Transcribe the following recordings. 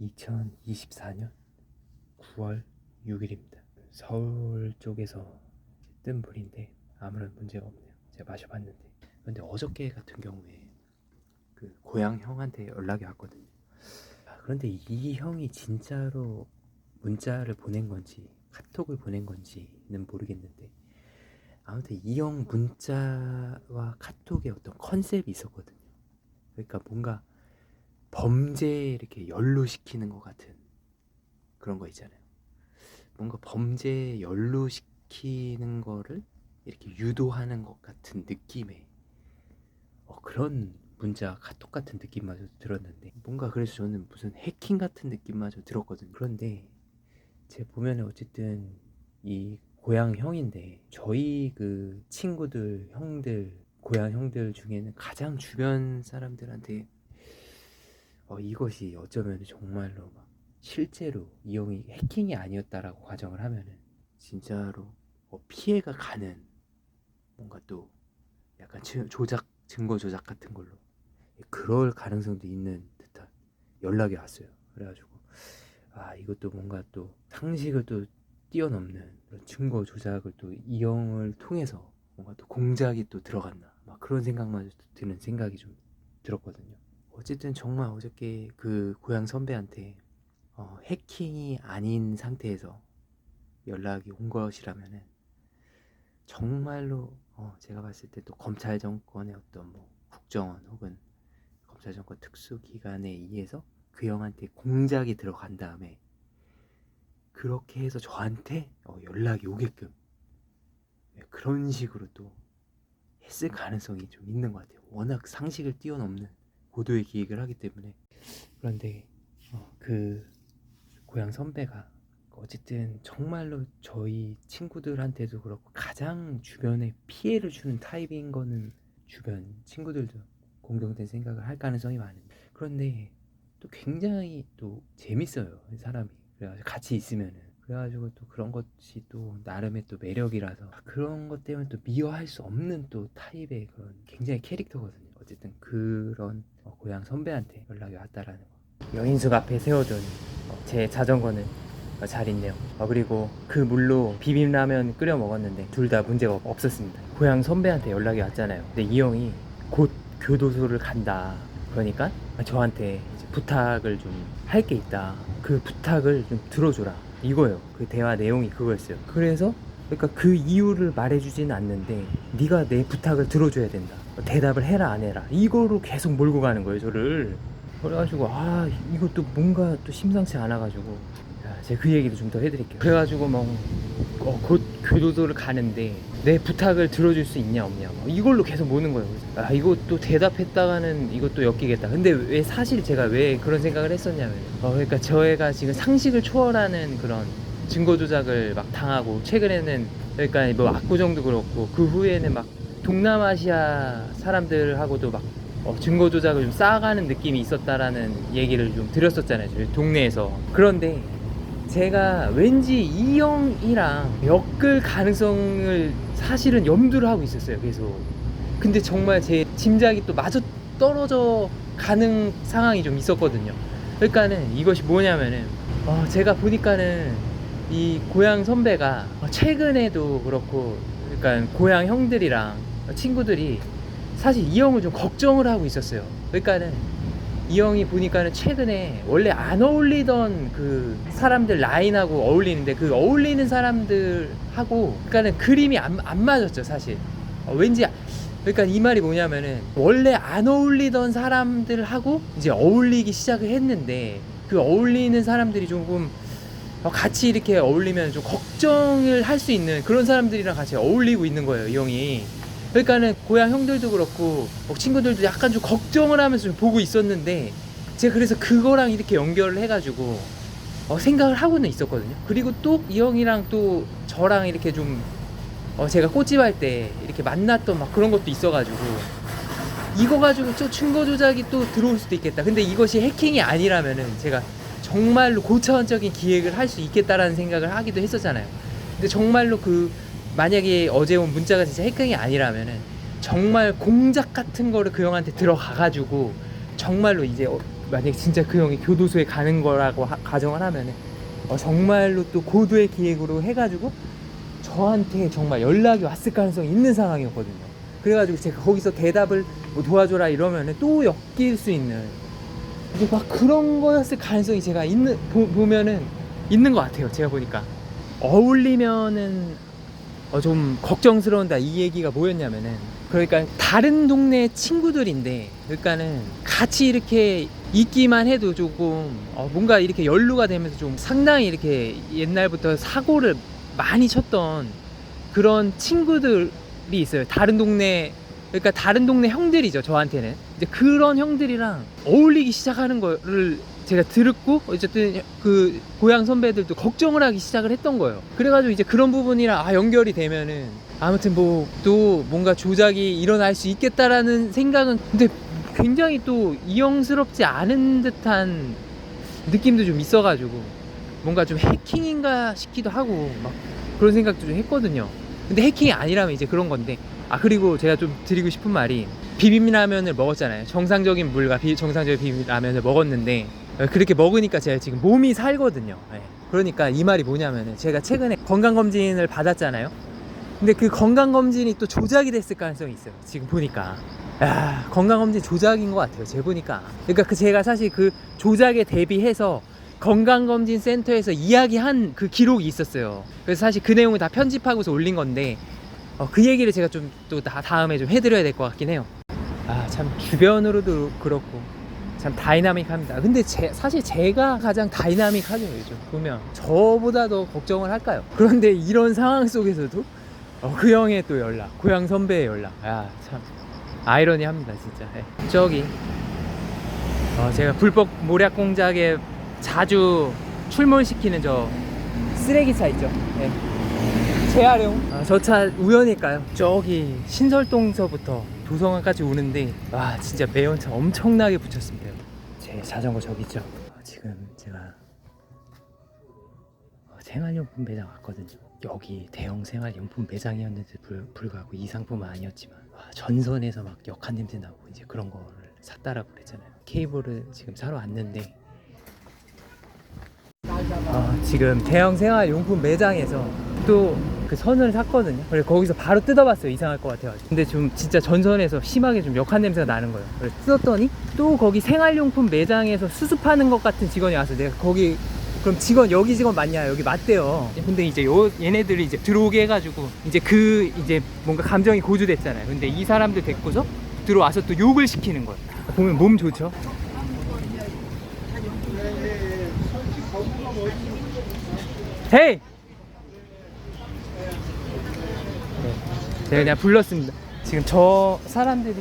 2024년 9월 6일입니다. 서울 쪽에서 뜬 불인데 아무런 문제가 없네요. 제가 마셔봤는데. 근데 어저께 같은 경우에 그 고향 형한테 연락이 왔거든요. 그런데 이 형이 진짜로 문자를 보낸 건지 카톡을 보낸 건지는 모르겠는데, 아무튼 이 형 문자와 카톡에 어떤 컨셉이 있었거든요. 그러니까 뭔가 범죄에 이렇게 연루시키는 것 같은 그런 거 있잖아요. 뭔가 범죄에 연루시키는 거를 이렇게 유도하는 것 같은 느낌의 그런 문자 카톡 같은 느낌마저 들었는데, 뭔가 그래서 저는 무슨 해킹 같은 느낌마저 들었거든요. 그런데 제가 보면 어쨌든 이 고향 형인데, 저희 그 친구들 형들 고향 형들 중에는 가장 주변 사람들한테 이것이 어쩌면 정말로 막 실제로 이 형이 해킹이 아니었다라고 가정을 하면은 진짜로 피해가 가는, 뭔가 또 약간 조작, 증거 조작 같은 걸로 그럴 가능성도 있는 듯한 연락이 왔어요. 그래가지고 이것도 뭔가 또 상식을 또 뛰어넘는 그런 증거 조작을 또 이 형을 통해서 뭔가 또 공작이 또 들어갔나, 막 그런 생각마저 드는 생각이 좀 들었거든요. 어쨌든 정말 어저께 그 고향 선배한테 해킹이 아닌 상태에서 연락이 온 것이라면은 정말로 제가 봤을 때 또 검찰 정권의 어떤 뭐 국정원 혹은 검찰 정권 특수기관에 의해서 그 형한테 공작이 들어간 다음에 그렇게 해서 저한테 연락이 오게끔 그런 식으로 또 했을 가능성이 좀 있는 것 같아요. 워낙 상식을 뛰어넘는 고도의 기획을 하기 때문에. 그런데 그 고향 선배가 어쨌든 정말로 저희 친구들한테도 그렇고 가장 주변에 피해를 주는 타입인 거는 주변 친구들도 공동된 생각을 할 가능성이 많은데, 그런데 또 굉장히 또 재밌어요, 사람이. 그래가지고 같이 있으면은, 그래가지고 또 그런 것이 또 나름의 또 매력이라서 그런 것 때문에 또 미워할 수 없는 또 타입의 그런 굉장히 캐릭터거든요. 어쨌든 그런 고향 선배한테 연락이 왔다라는 거. 여인숙 앞에 세워둔 제 자전거는 잘 있네요. 그리고 그 물로 비빔라면 끓여 먹었는데 둘 다 문제가 없었습니다. 고향 선배한테 연락이 왔잖아요. 근데 이 형이 곧 교도소를 간다. 그러니까 저한테 이제 부탁을 좀 할 게 있다. 그 부탁을 좀 들어줘라. 이거예요. 그 대화 내용이 그거였어요. 그래서 그러니까 그 이유를 말해주진 않는데 네가 내 부탁을 들어줘야 된다. 대답을 해라 안 해라. 이거로 계속 몰고 가는 거예요, 저를. 그래가지고 이것도 뭔가 또 심상치 않아가지고 제가 그 얘기도 좀 더 해드릴게요. 그래가지고 곧 교도소를 가는데 내 부탁을 들어줄 수 있냐 없냐 이걸로 계속 모는 거예요. 이것도 대답했다가는 이것도 엮이겠다. 근데 왜 사실 제가 왜 그런 생각을 했었냐면 그러니까 저희가 지금 상식을 초월하는 그런 증거 조작을 막 당하고, 최근에는 그러니까 뭐 압구정도 그렇고 그 후에는 막 동남아시아 사람들하고도 막 증거 조작을 좀 쌓아가는 느낌이 있었다라는 얘기를 좀 드렸었잖아요, 저희 동네에서. 그런데 제가 왠지 이 형이랑 엮을 가능성을 사실은 염두를 하고 있었어요, 계속. 근데 정말 제 짐작이 또 마저 떨어져 가는 상황이 좀 있었거든요. 그러니까는 이것이 뭐냐면은 제가 보니까는 이 고향 선배가 최근에도 그렇고, 그러니까 고향 형들이랑 친구들이 사실 이 형을 좀 걱정을 하고 있었어요. 그러니까는 이 형이 보니까는 최근에 원래 안 어울리던 그 사람들 라인하고 어울리는데, 그 어울리는 사람들하고 그러니까는 그림이 안 맞았죠, 사실. 왠지. 그러니까 이 말이 뭐냐면은 원래 안 어울리던 사람들하고 이제 어울리기 시작을 했는데, 그 어울리는 사람들이 조금 같이 이렇게 어울리면 좀 걱정을 할 수 있는 그런 사람들이랑 같이 어울리고 있는 거예요, 이 형이. 그러니까는 고향 형들도 그렇고 친구들도 약간 좀 걱정을 하면서 좀 보고 있었는데, 제가 그래서 그거랑 이렇게 연결을 해가지고 생각을 하고는 있었거든요. 그리고 또 이 형이랑 또 저랑 이렇게 좀 제가 꽃집할 때 이렇게 만났던 막 그런 것도 있어가지고 이거 가지고 또 증거 조작이 또 들어올 수도 있겠다. 근데 이것이 해킹이 아니라면은 제가 정말로 고차원적인 기획을 할 수 있겠다라는 생각을 하기도 했었잖아요. 근데 정말로 만약에 어제 온 문자가 진짜 해킹이 아니라면은 정말 공작 같은 거를 그 형한테 들어가가지고 정말로 이제 만약에 진짜 그 형이 교도소에 가는 거라고 가정을 하면은 정말로 또 고도의 기획으로 해가지고 저한테 정말 연락이 왔을 가능성이 있는 상황이었거든요. 그래가지고 제가 거기서 대답을 뭐 도와줘라 이러면은 또 엮일 수 있는 이제 막 그런 거였을 가능성이 제가 보면은 있는 것 같아요. 제가 보니까 어울리면은 좀 걱정스러운다. 이 얘기가 뭐였냐면은, 그러니까 다른 동네 친구들인데, 그러니까는 같이 이렇게 있기만 해도 조금 뭔가 이렇게 연루가 되면서 좀 상당히 이렇게 옛날부터 사고를 많이 쳤던 그런 친구들이 있어요. 다른 동네, 그러니까 다른 동네 형들이죠. 저한테는 이제 그런 형들이랑 어울리기 시작하는 거를 제가 들었고, 어쨌든 그 고향 선배들도 걱정을 하기 시작을 했던 거예요. 그래가지고 이제 그런 부분이랑 연결이 되면은 아무튼 뭐 또 뭔가 조작이 일어날 수 있겠다라는 생각은, 근데 굉장히 또 이형스럽지 않은 듯한 느낌도 좀 있어가지고 뭔가 좀 해킹인가 싶기도 하고 막 그런 생각도 좀 했거든요. 근데 해킹이 아니라면 이제 그런 건데, 그리고 제가 좀 드리고 싶은 말이, 비빔라면을 먹었잖아요. 정상적인 물과 정상적인 비빔라면을 먹었는데 그렇게 먹으니까 제가 지금 몸이 살거든요. 그러니까 이 말이 뭐냐면은, 제가 최근에 건강검진을 받았잖아요. 근데 그 건강검진이 또 조작이 됐을 가능성이 있어요. 지금 보니까 건강검진 조작인 것 같아요. 제가 보니까. 그러니까 제가 사실 그 조작에 대비해서 건강검진 센터에서 이야기한 그 기록이 있었어요. 그래서 사실 그 내용을 다 편집하고서 올린 건데 그 얘기를 제가 좀 또 다음에 좀 해드려야 될 것 같긴 해요. 참 주변으로도 그렇고 참 다이나믹합니다. 근데 사실 제가 가장 다이나믹하죠. 요즘 보면 저보다 더 걱정을 할까요? 그런데 이런 상황 속에서도 그 형의 또 연락, 고향 선배의 연락, 참 아이러니합니다 진짜. 저기 제가 불법 모략 공작에 자주 출몰시키는 저 쓰레기차 있죠. 재활용. 저 차 우연일까요? 저기 신설동서부터 도성항까지 오는데 진짜 매연차 엄청나게 붙였습니다. 제 자전거 저기 있죠. 지금 제가 생활용품 매장 왔거든요. 여기 대형 생활용품 매장이었는데 불구하고 이 상품은 아니었지만 전선에서 막 역한 냄새 나고 이제 그런 거를 샀다라고 그랬잖아요. 케이블을 지금 사러 왔는데 지금 대형 생활용품 매장에서 또 그 선을 샀거든요. 그래서 거기서 바로 뜯어봤어요. 이상할 것 같아가지고. 근데 좀 진짜 전선에서 심하게 좀 역한 냄새가 나는 거예요. 그래서 뜯었더니 또 거기 생활용품 매장에서 수습하는 것 같은 직원이 와서, 내가 거기 그럼 여기 직원 맞냐? 여기 맞대요. 근데 이제 얘네들이 이제 들어오게 해가지고 이제 이제 뭔가 감정이 고조됐잖아요. 근데 이 사람들 데리고서 들어와서 또 욕을 시키는 거예요. 보면 몸 좋죠? 헤이! 제가 그냥 불렀습니다. 지금 저 사람들이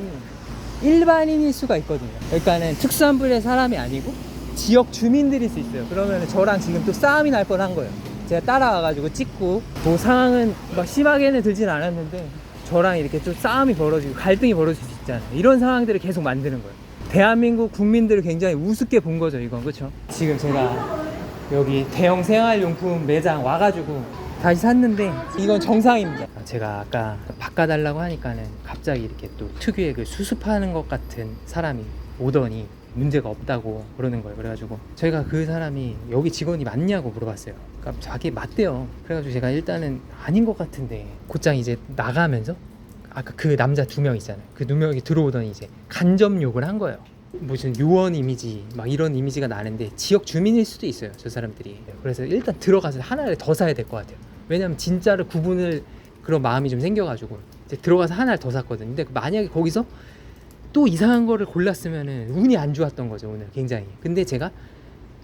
일반인일 수가 있거든요. 그러니까는 특수한 부류의 사람이 아니고 지역 주민들일 수 있어요. 그러면 저랑 지금 또 싸움이 날 뻔한 거예요. 제가 따라와가지고 찍고, 뭐 상황은 막 심하게는 들진 않았는데 저랑 이렇게 좀 싸움이 벌어지고 갈등이 벌어질 수 있잖아요. 이런 상황들을 계속 만드는 거예요. 대한민국 국민들을 굉장히 우습게 본 거죠, 이건. 그렇죠? 지금 제가 여기 대형 생활용품 매장 와가지고 다시 샀는데 이건 정상입니다. 제가 아까 바꿔달라고 하니까는 갑자기 이렇게 또 특유의 그 수습하는 것 같은 사람이 오더니 문제가 없다고 그러는 거예요. 그래가지고 저희가 그 사람이 여기 직원이 맞냐고 물어봤어요. 그러니까 자기 맞대요. 그래가지고 제가 일단은 아닌 것 같은데, 곧장 이제 나가면서 아까 그 남자 2명 있잖아요. 그 2명이 들어오더니 이제 간접 욕을 한 거예요. 무슨 요원 이미지 막 이런 이미지가 나는데 지역 주민일 수도 있어요, 저 사람들이. 그래서 일단 들어가서 하나를 더 사야 될 것 같아요. 왜냐면 진짜로 구분을 그런 마음이 좀 생겨가지고 이제 들어가서 하나를 더 샀거든요. 근데 만약에 거기서 또 이상한 거를 골랐으면은 운이 안 좋았던 거죠, 오늘 굉장히. 근데 제가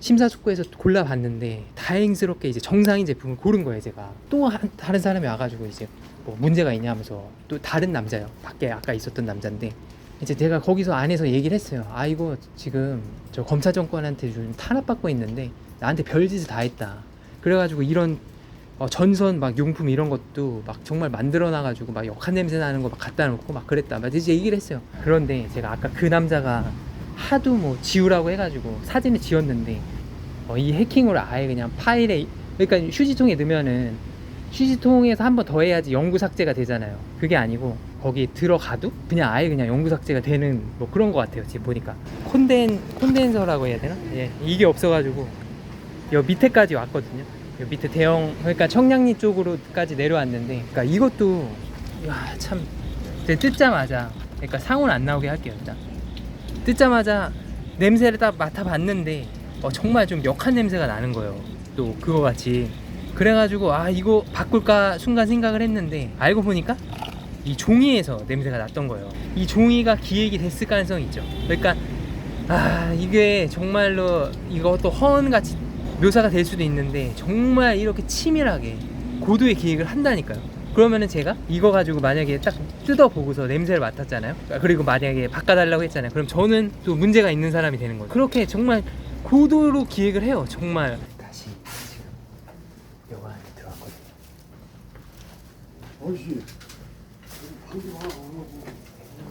심사숙고해서 골라봤는데 다행스럽게 이제 정상인 제품을 고른 거예요. 제가 또 다른 사람이 와가지고 이제 뭐 문제가 있냐면서, 또 다른 남자요, 밖에 아까 있었던 남자인데, 이제 제가 거기서 안에서 얘기를 했어요. 이거 지금 저 검사 정권한테 좀 탄압받고 있는데 나한테 별짓을 다 했다. 그래가지고 이런 전선 막 용품 이런 것도 막 정말 만들어놔가지고 막 역한 냄새 나는 거 막 갖다 놓고 막 그랬다. 막 이제 얘기를 했어요. 그런데 제가 아까 그 남자가 하도 뭐 지우라고 해가지고 사진을 지웠는데 이 해킹으로 아예 그냥 파일에, 그러니까 휴지통에 넣으면은 휴지통에서 한 번 더 해야지 영구 삭제가 되잖아요. 그게 아니고 거기 들어가도 그냥 아예 그냥 영구 삭제가 되는 뭐 그런 거 같아요. 지금 보니까 콘덴서라고 해야 되나? 예, 이게 없어가지고 여 밑에까지 왔거든요. 여 밑에 대형, 그러니까 청량리 쪽으로까지 내려왔는데, 그러니까 이것도 참 제가 뜯자마자, 그러니까 상온 안 나오게 할게요. 일단 뜯자마자 냄새를 딱 맡아봤는데 정말 좀 역한 냄새가 나는 거예요. 또 그거 같이. 그래가지고 이거 바꿀까 순간 생각을 했는데, 알고 보니까 이 종이에서 냄새가 났던 거예요. 이 종이가 기획이 됐을 가능성이 있죠. 그러니까 이게 정말로 이것도 허언같이 묘사가 될 수도 있는데, 정말 이렇게 치밀하게 고도의 기획을 한다니까요. 그러면은 제가 이거 가지고 만약에 딱 뜯어보고서 냄새를 맡았잖아요. 그리고 만약에 바꿔달라고 했잖아요. 그럼 저는 또 문제가 있는 사람이 되는 거죠. 그렇게 정말 고도로 기획을 해요. 정말. 다시 지금 여기 안에 들어왔거든요. 어이씨,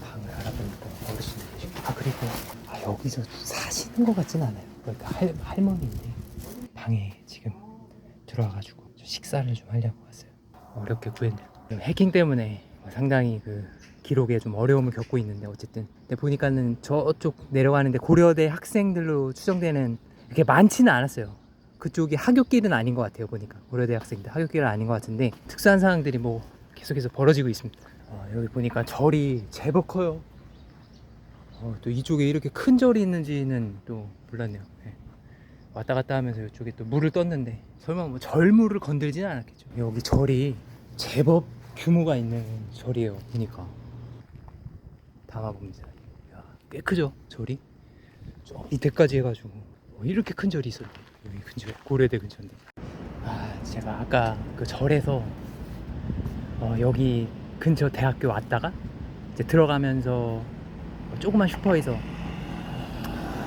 방을 알아보니까 어르신들이 그리고 여기서 사시는 것 같진 않아요. 그러니까 할머니인데 방에 지금 들어와가지고 식사를 좀 하려고 왔어요. 어렵게 구했네요. 해킹 때문에 상당히 그 기록에 좀 어려움을 겪고 있는데, 어쨌든 근데 보니까는 저쪽 내려가는데 고려대 학생들로 추정되는 이렇게 많지는 않았어요. 그쪽이 하굣길은 아닌 것 같아요. 보니까 고려대 학생들 하굣길은 아닌 것 같은데, 특수한 상황들이 뭐 계속해서 벌어지고 있습니다. 여기 보니까 절이 제법 커요. 또 이쪽에 이렇게 큰 절이 있는지는 또 몰랐네요. 네. 왔다 갔다 하면서 이쪽에 또 물을 떴는데, 설마 뭐 절물을 건들지는 않았겠죠. 여기 절이 제법 규모가 있는 절이에요. 보니까 담아봅니다. 꽤 크죠 절이. 저 밑에까지 해가지고 이렇게 큰 절이 있었네. 여기 근처에, 고려대 근처인데. 제가 아까 그 절에서 여기 근처 대학교 왔다가 이제 들어가면서 조그만 슈퍼에서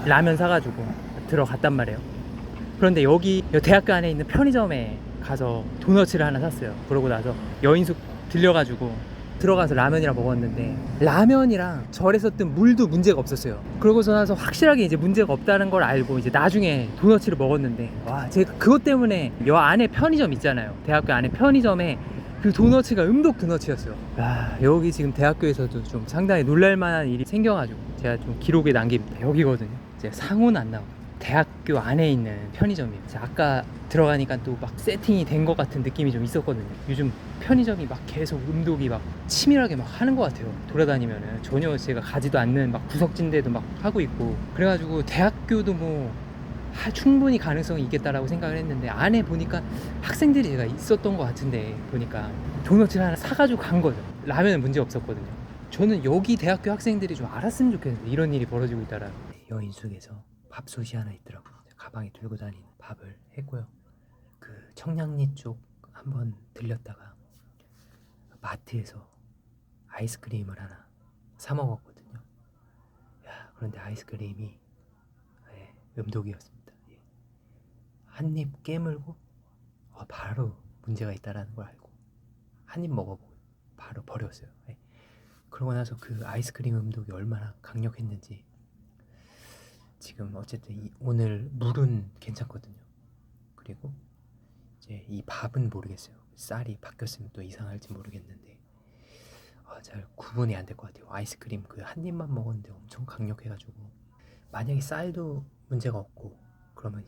라면 사가지고 들어갔단 말이에요. 그런데 여기 대학교 안에 있는 편의점에 가서 도너츠를 하나 샀어요. 그러고 나서 여인숙 들려가지고 들어가서 라면이랑 먹었는데, 라면이랑 절에서 뜬 물도 문제가 없었어요. 그러고서 나서 확실하게 이제 문제가 없다는 걸 알고 이제 나중에 도너츠를 먹었는데, 제가 그것 때문에 여 안에 편의점 있잖아요. 대학교 안에 편의점에 그 도너츠가 음독 도너츠였어요. 여기 지금 대학교에서도 좀 상당히 놀랄만한 일이 생겨가지고 제가 좀 기록에 남깁니다. 여기거든요. 제가 상호는 안 나와요. 대학교 안에 있는 편의점이에요. 아까 들어가니까 또 막 세팅이 된 것 같은 느낌이 좀 있었거든요. 요즘 편의점이 막 계속 음독이 막 치밀하게 막 하는 것 같아요. 돌아다니면은 전혀 제가 가지도 않는 막 구석진데도 막 하고 있고, 그래가지고 대학교도 뭐 충분히 가능성이 있겠다라고 생각을 했는데, 안에 보니까 학생들이 제가 있었던 것 같은데, 보니까 도넛을 하나 사가지고 간 거죠. 라면은 문제 없었거든요. 저는 여기 대학교 학생들이 좀 알았으면 좋겠는데, 이런 일이 벌어지고 있다라는. 여인숙에서 밥솥이 하나 있더라고요. 가방에 들고 다니는. 밥을 했고요. 그 청량리 쪽 한번 들렸다가 마트에서 아이스크림을 하나 사 먹었거든요. 그런데 아이스크림이 음독이었습니다. 한 입 깨물고 바로 문제가 있다라는 걸 알고 한 입 먹어보고 바로 버렸어요. 그러고 나서 그 아이스크림 음독이 얼마나 강력했는지, 지금 어쨌든 오늘 물은 괜찮거든요. 그리고 이제 이 밥은 모르겠어요. 쌀이 바뀌었으면 또 이상할지 모르겠는데 잘 구분이 안 될 것 같아요. 아이스크림 그 한 입만 먹었는데 엄청 강력해가지고, 만약에 쌀도 문제가 없고 그러면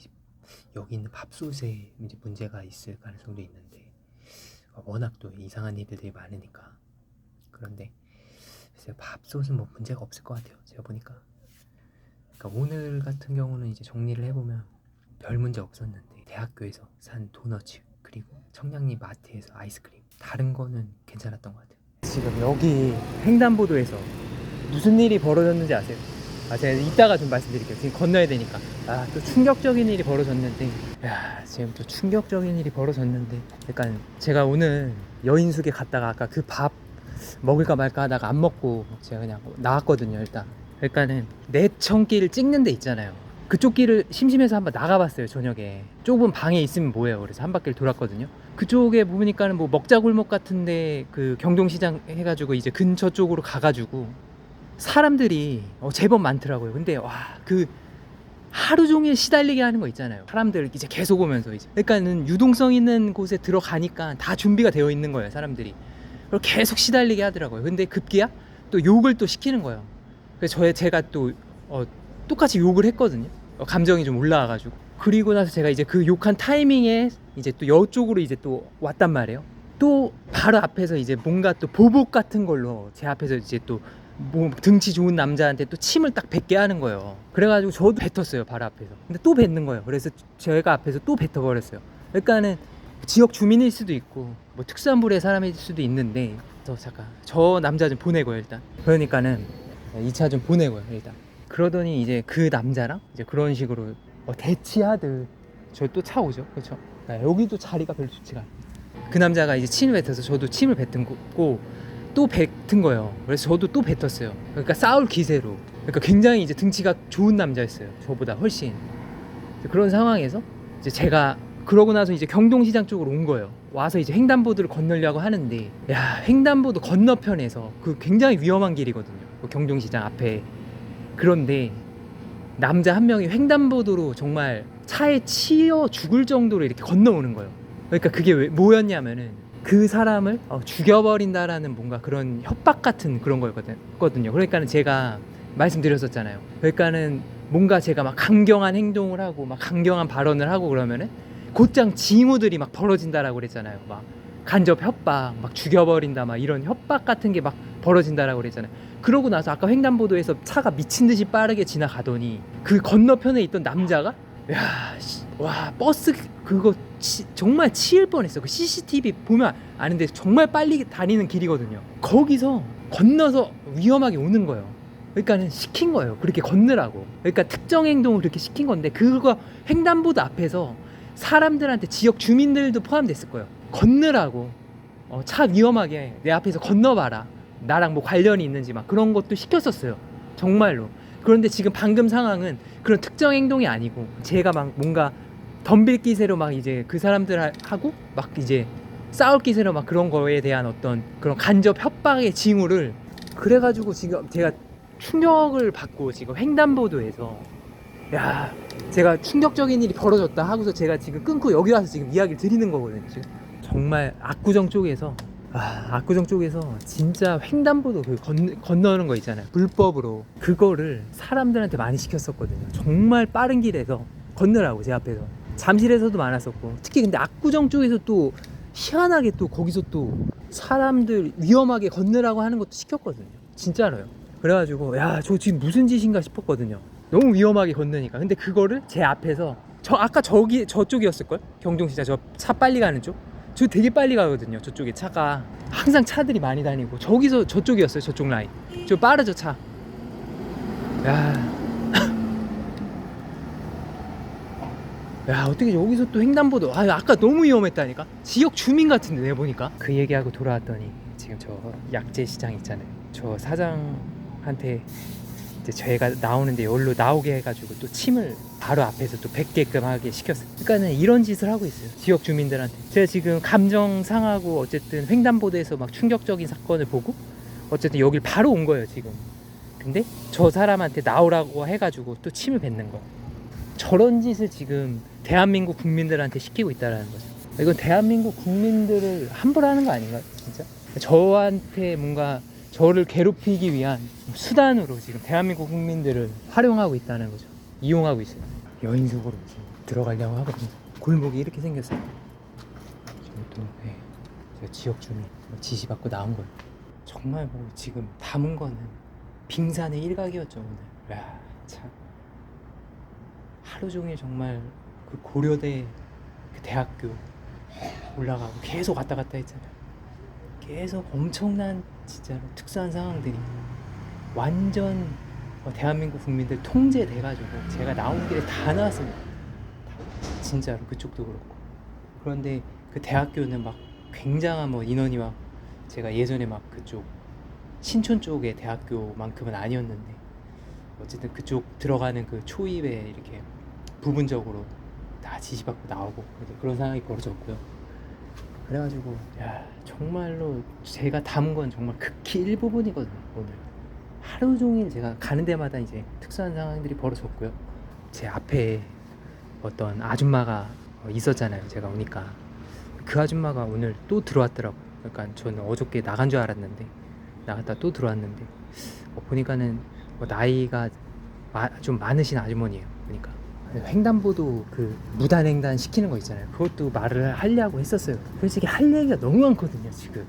여기 있는 밥솥에 이제 문제가 있을 가능성도 있는데, 워낙 또 이상한 일들이 많으니까. 그런데 글쎄요, 밥솥은 뭐 문제가 없을 것 같아요. 제가 보니까. 그러니까 오늘 같은 경우는 이제 정리를 해보면 별 문제 없었는데, 대학교에서 산 도너츠 그리고 청량리 마트에서 아이스크림, 다른 거는 괜찮았던 것 같아요. 지금 여기 횡단보도에서 무슨 일이 벌어졌는지 아세요? 제가 이따가 좀 말씀드릴게요. 지금 건너야 되니까. 또 충격적인 일이 벌어졌는데, 지금 또 충격적인 일이 벌어졌는데, 약간 제가 오늘 여인숙에 갔다가 아까 그 밥 먹을까 말까 하다가 안 먹고 제가 그냥 나왔거든요. 일단 그러니까는 내천길 찍는 데 있잖아요. 그쪽 길을 심심해서 한번 나가봤어요. 저녁에 좁은 방에 있으면 뭐해요. 그래서 한 바퀴를 돌았거든요. 그쪽에 보니까는 뭐 먹자골목 같은데 그 경동시장 해가지고 이제 근처 쪽으로 가가지고 사람들이 제법 많더라고요. 근데 그 하루 종일 시달리게 하는 거 있잖아요. 사람들 이제 계속 오면서 이제, 그러니까는 유동성 있는 곳에 들어가니까 다 준비가 되어 있는 거예요. 사람들이. 그리고 계속 시달리게 하더라고요. 근데 급기야 또 욕을 또 시키는 거예요. 그래서 제가 또 똑같이 욕을 했거든요. 감정이 좀 올라와가지고. 그리고 나서 제가 이제 그 욕한 타이밍에 이제 또 여쪽으로 이제 또 왔단 말이에요. 또 바로 앞에서 이제 뭔가 또 보복 같은 걸로 제 앞에서 이제 또 뭐 등치 좋은 남자한테 또 침을 딱 뱉게 하는 거예요. 그래가지고 저도 뱉었어요, 바로 앞에서. 근데 또 뱉는 거예요. 그래서 제가 앞에서 또 뱉어버렸어요. 그러니까는 지역 주민일 수도 있고 뭐 특수한 부류의 사람일 수도 있는데 잠깐 저 남자 좀 보내고요 일단. 그러니까는 2차 좀 보내고요 일단. 그러더니 이제 그 남자랑 이제 그런 식으로 대치하듯 저 또 차 오죠, 그렇죠? 여기도 자리가 별로 좋지가 않아요. 그 남자가 이제 침을 뱉어서 저도 침을 뱉은 거고 또 뱉은 거예요. 그래서 저도 또 뱉었어요. 그러니까 싸울 기세로. 그러니까 굉장히 이제 등치가 좋은 남자였어요, 저보다 훨씬. 그런 상황에서 이제 제가 그러고 나서 이제 경동시장 쪽으로 온 거예요. 와서 이제 횡단보도를 건너려고 하는데, 야, 횡단보도 건너편에서 그 굉장히 위험한 길이거든요, 그 경동시장 앞에. 그런데 남자 한 명이 횡단보도로 정말 차에 치여 죽을 정도로 이렇게 건너오는 거예요. 그러니까 그게 뭐였냐면은 그 사람을 죽여버린다라는 뭔가 그런 협박 같은 그런 거였거든요. 그러니까는 제가 말씀드렸었잖아요. 그러니까는 뭔가 제가 막 강경한 행동을 하고 막 강경한 발언을 하고 그러면은 곧장 징후들이 막 벌어진다라고 그랬잖아요. 막 간접 협박, 막 죽여버린다, 막 이런 협박 같은 게 막 벌어진다라고 그랬잖아요. 그러고 나서 아까 횡단보도에서 차가 미친 듯이 빠르게 지나가더니 그 건너편에 있던 남자가 와 버스 그거 정말 치일 뻔했어. 그 CCTV 보면 아는데 정말 빨리 다니는 길이거든요. 거기서 건너서 위험하게 오는 거예요. 그러니까는 시킨 거예요, 그렇게 건너라고. 그러니까 특정 행동을 그렇게 시킨 건데 그거 횡단보도 앞에서 사람들한테 지역 주민들도 포함됐을 거예요. 건너라고. 차 위험하게 내 앞에서 건너봐라, 나랑 뭐 관련이 있는지 막 그런 것도 시켰었어요, 정말로. 그런데 지금 방금 상황은 그런 특정 행동이 아니고 제가 막 뭔가 덤빌 기세로 막 이제 그 사람들하고 막 이제 싸울 기세로 막 그런 거에 대한 어떤 그런 간접 협박의 징후를, 그래가지고 지금 제가 충격을 받고 지금 횡단보도에서 제가 충격적인 일이 벌어졌다 하고서 제가 지금 끊고 여기 와서 지금 이야기를 드리는 거거든요. 지금 정말 압구정 쪽에서 진짜 횡단보도 그 건너는 거 있잖아요, 불법으로. 그거를 사람들한테 많이 시켰었거든요. 정말 빠른 길에서 건너라고 제 앞에서. 잠실에서도 많았었고, 특히 근데 압구정 쪽에서 또 희한하게 또 거기서 또 사람들 위험하게 건너라고 하는 것도 시켰거든요, 진짜로요. 그래가지고 저 지금 무슨 짓인가 싶었거든요, 너무 위험하게 건너니까. 근데 그거를 제 앞에서 아까 저쪽이었을걸? 경동시장 저 차 빨리 가는 쪽? 저 되게 빨리 가거든요, 저쪽에 차가. 항상 차들이 많이 다니고 저기서 저쪽이었어요, 저쪽 라인. 저 빠르죠, 차. 어떻게 여기서 또 횡단보도. 아까 너무 위험했다니까. 지역 주민 같은데 내가 보니까. 그 얘기하고 돌아왔더니 지금 저 약재 시장 있잖아요, 저 사장한테 이제 저희가 나오는데 여기로 나오게 해가지고 또 침을 바로 앞에서 또 뱉게끔 하게 시켰어요. 그러니까는 이런 짓을 하고 있어요, 지역 주민들한테. 제가 지금 감정 상하고 어쨌든 횡단보도에서 막 충격적인 사건을 보고 어쨌든 여길 바로 온 거예요 지금. 근데 저 사람한테 나오라고 해가지고 또 침을 뱉는 거. 저런 짓을 지금 대한민국 국민들한테 시키고 있다라는 거죠. 이건 대한민국 국민들을 함부로 하는 거 아닌가요, 진짜? 저한테 뭔가 저를 괴롭히기 위한 수단으로 지금 대한민국 국민들을 활용하고 있다는 거죠. 이용하고 있어요. 여인숙으로 지금 들어가려고 하거든요. 골목이 이렇게 생겼어요. 또 제가 지역 주민 지시받고 나온 거예요. 정말 뭐 지금 담은 거는 빙산의 일각이었죠 오늘. 참 하루 종일 정말 그 고려대 그 대학교 올라가고 계속 왔다 갔다 했잖아요. 계속 엄청난 진짜로 특수한 상황들이 완전 대한민국 국민들 통제돼가지고 제가 나온 길에 다 나왔습니다. 진짜로 그쪽도 그렇고. 그런데 그 대학교는 막 굉장한 뭐 인원이 막 제가 예전에 막 그쪽 신촌 쪽의 대학교만큼은 아니었는데 어쨌든 그쪽 들어가는 그 초입에 이렇게 부분적으로 다 지시받고 나오고 그런 상황이 벌어졌고요. 그래가지고 정말로 제가 담은 건 정말 극히 일부분이거든요 오늘. 하루 종일 제가 가는 데마다 이제 특수한 상황들이 벌어졌고요. 제 앞에 어떤 아줌마가 있었잖아요, 제가 오니까. 그 아줌마가 오늘 또 들어왔더라고요. 그러니까 저는 어저께 나간 줄 알았는데 나갔다 또 들어왔는데 보니까는 나이가 좀 많으신 아주머니예요. 그러니까 횡단보도 그 무단횡단 시키는 거 있잖아요. 그것도 말을 하려고 했었어요. 솔직히 할 얘기가 너무 많거든요 지금.